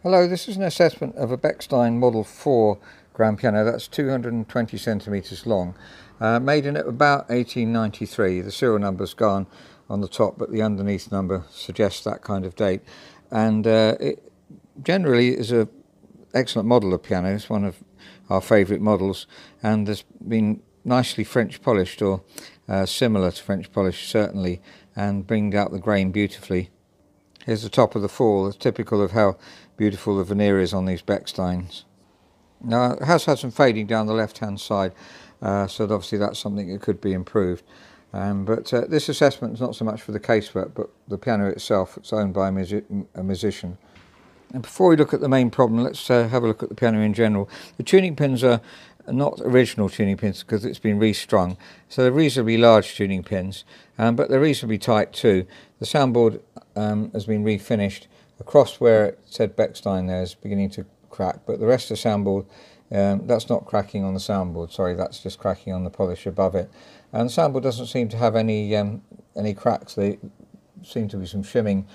Hello, this is an assessment of a Bechstein Model 4 grand piano. That's 220 centimetres long, made in about 1893. The serial number's gone on the top, but the underneath number suggests that kind of date. And it generally is an excellent model of piano. It's one of our favourite models, and has been nicely French polished, or similar to French polish certainly, and bringed out the grain beautifully. Here's the top of the fall. It's typical of how beautiful the veneer is on these Bechsteins. Now, it has had some fading down the left-hand side, so obviously that's something that could be improved. But this assessment is not so much for the casework, but the piano itself. It's owned by a musician. And before we look at the main problem, let's have a look at the piano in general. The tuning pins are not original tuning pins because it's been restrung, so they're reasonably large tuning pins, but they're reasonably tight too. The soundboard has been refinished. Across where it said Bechstein there is beginning to crack, but the rest of the soundboard, that's not cracking on the soundboard, sorry, that's just cracking on the polish above it. And the soundboard doesn't seem to have any cracks. There seem to be some shimming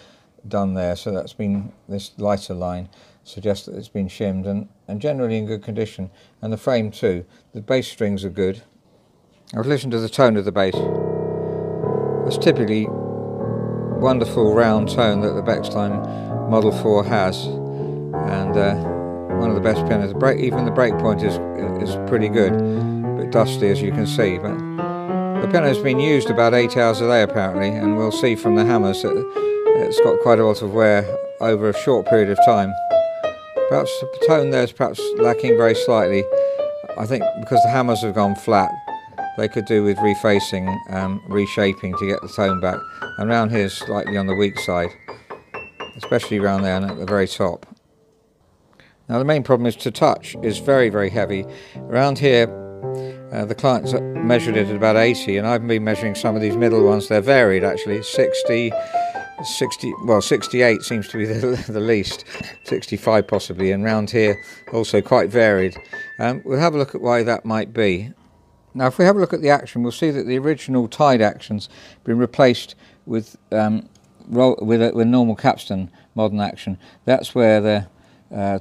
done there, so that's been, this lighter line suggests that it's been shimmed, and generally in good condition. And the frame too. The bass strings are good. I've listened to the tone of the bass. It's typically wonderful round tone that the Bechstein Model 4 has, and one of the best pianos. Even the breakpoint is pretty good, a bit dusty as you can see, but the piano has been used about 8 hours a day apparently, and we'll see from the hammers that it's got quite a lot of wear over a short period of time. Perhaps the tone there is perhaps lacking very slightly. I think because the hammers have gone flat, they could do with refacing, reshaping to get the tone back. And round here is slightly on the weak side, especially round there and at the very top. Now the main problem is to touch is very, very heavy. Around here, the client's measured it at about 80, and I've been measuring some of these middle ones. They're varied actually. 68 seems to be the least, 65 possibly, and round here also quite varied. We'll have a look at why that might be. Now if we have a look at the action, we'll see that the original tied action's been replaced with normal Capstan modern action. That's where the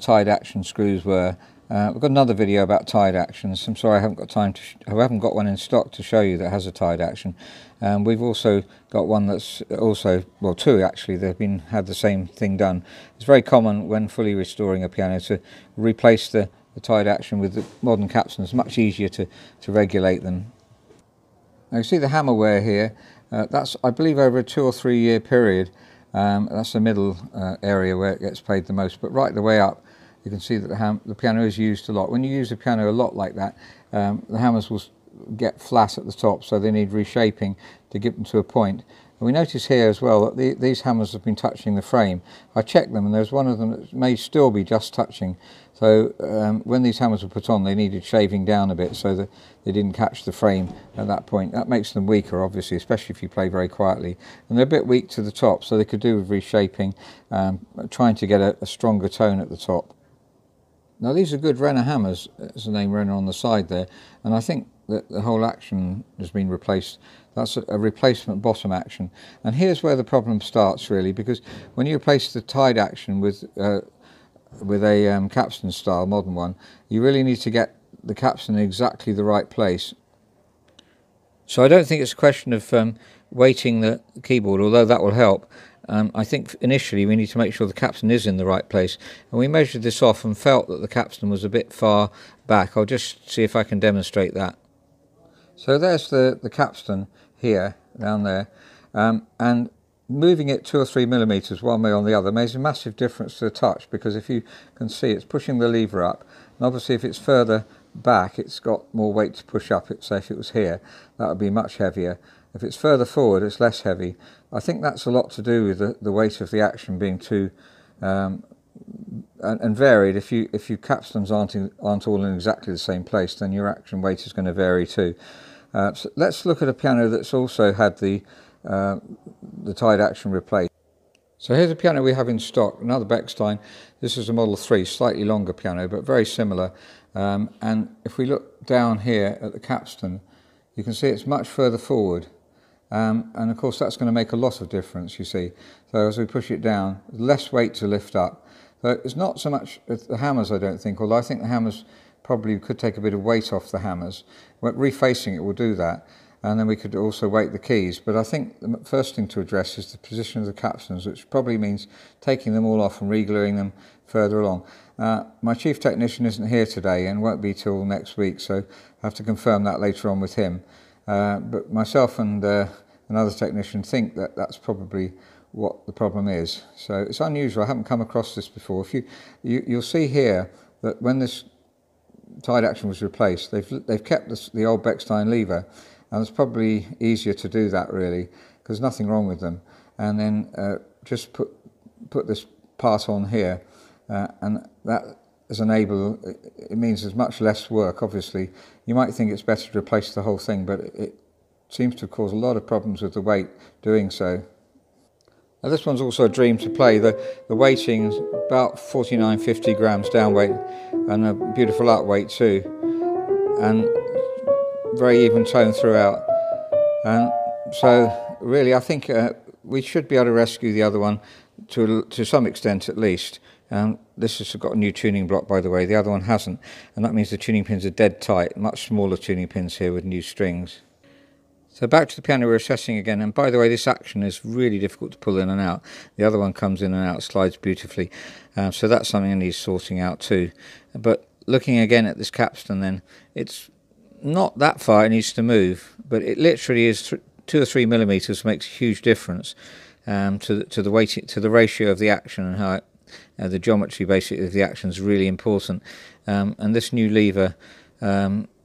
tied action screws were. We've got another video about tied actions. I'm sorry I haven't got time to I haven't got one in stock to show you that has a tied action. We've also got one that's also, well, two actually, they've had the same thing done. It's very common when fully restoring a piano to replace the tied action with the modern Capstan. It's much easier to regulate them. Now you see the hammer wear here. That's, I believe, over a 2 or 3 year period. That's the middle area where it gets played the most, but right the way up you can see that the piano is used a lot. When you use the piano a lot like that, the hammers will get flat at the top, so they need reshaping to get them to a point. And we notice here as well that these hammers have been touching the frame. I checked them and there's one of them that may still be just touching. So when these hammers were put on, they needed shaving down a bit so that they didn't catch the frame at that point. That makes them weaker, obviously, especially if you play very quietly. And they're a bit weak to the top, so they could do with reshaping, trying to get a stronger tone at the top. Now these are good Renner hammers, there's the name Renner on the side there, and I think that the whole action has been replaced. That's a replacement bottom action. And here's where the problem starts really, because when you replace the tied action with a Capstan style modern one, you really need to get the Capstan in exactly the right place. So I don't think it's a question of weighting the keyboard, although that will help. I think initially we need to make sure the Capstan is in the right place, and we measured this off and felt that the Capstan was a bit far back. I'll just see if I can demonstrate that. So there's the Capstan here, down there, and moving it 2 or 3 millimeters one way or the other makes a massive difference to the touch, because if you can see, it's pushing the lever up, and obviously if it's further back it's got more weight to push up. Say if it was here, that would be much heavier. If it's further forward, it's less heavy. I think that's a lot to do with the weight of the action being too and varied. If your Capstans aren't all in exactly the same place, then your action weight is going to vary too. So let's look at a piano that's also had the tied action replaced. So here's a piano we have in stock, another Bechstein. This is a Model 3, slightly longer piano, but very similar. And if we look down here at the Capstan, you can see it's much further forward. And of course that's going to make a lot of difference, you see. So as we push it down, less weight to lift up. So it's not so much the hammers, I don't think, although I think the hammers probably could take a bit of weight off the hammers. Refacing it will do that, and then we could also weight the keys. But I think the first thing to address is the position of the capstans, which probably means taking them all off and re-gluing them further along. My chief technician isn't here today and won't be till next week, so I have to confirm that later on with him. But myself and another technician think that that's probably what the problem is. So it's unusual. I haven't come across this before. If you'll see here that when this tide action was replaced, they've kept the old Bechstein lever, and it's probably easier to do that really, because there's nothing wrong with them. And then just put this part on here, and that is it means there's much less work. Obviously, you might think it's better to replace the whole thing, but it seems to cause a lot of problems with the weight doing so. Now this one's also a dream to play. The weighting is about 49-50 grams down weight, and a beautiful up weight too, and very even tone throughout. And so really I think we should be able to rescue the other one to some extent at least. This has got a new tuning block, by the way, the other one hasn't, and that means the tuning pins are dead tight, much smaller tuning pins here with new strings. So back to the piano we're assessing again, and by the way, this action is really difficult to pull in and out. The other one comes in and out, slides beautifully, so that's something that needs sorting out too. But looking again at this capstan then, it's not that far it needs to move, but it literally is 2 or 3 millimeters, makes a huge difference to the weight, to the ratio of the action, and how the geometry basically of the action is really important. And this new lever,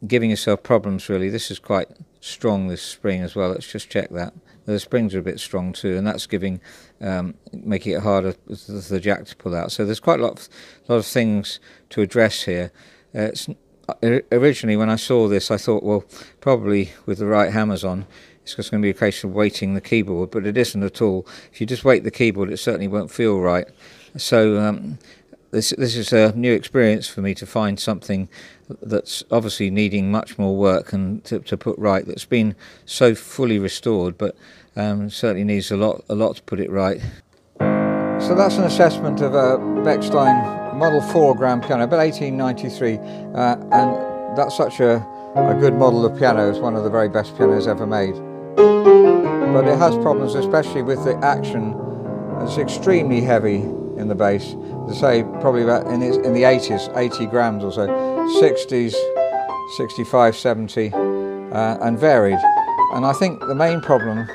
giving yourself problems really. This is quite strong, this spring as well. Let's just check that. The springs are a bit strong too, and that's making it harder for the jack to pull out. So there's quite a lot of things to address here. Originally when I saw this, I thought, well, probably with the right hammers on, it's just going to be a case of weighting the keyboard, but it isn't at all. If you just weight the keyboard, it certainly won't feel right. So this is a new experience for me to find something that's obviously needing much more work and to put right, that's been so fully restored, but certainly needs a lot to put it right. So that's an assessment of a Bechstein Model 4 grand piano, about 1893, and that's such a good model of piano. It's one of the very best pianos ever made. But it has problems, especially with the action. It's extremely heavy in the bass. As I say, probably about in the 80s, 80 grams or so, 60s, 65, 70, and varied. And I think the main problem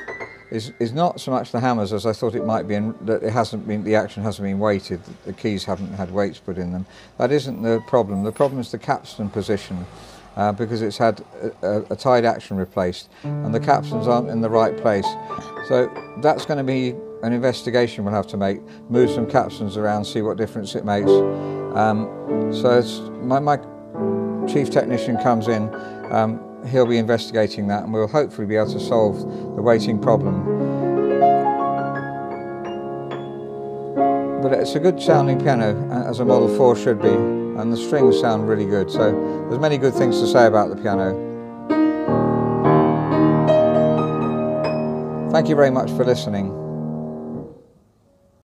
is not so much the hammers as I thought it might be, and that the action hasn't been weighted, the keys haven't had weights put in them. That isn't the problem. The problem is the capstan position, because it's had a tide action replaced, and the capstans aren't in the right place. So that's going to be an investigation we'll have to make, move some capstans around, see what difference it makes. So my chief technician comes in, he'll be investigating that, and we'll hopefully be able to solve the weighting problem. But it's a good sounding piano, as a Model 4 should be, and the strings sound really good, so there's many good things to say about the piano. Thank you very much for listening.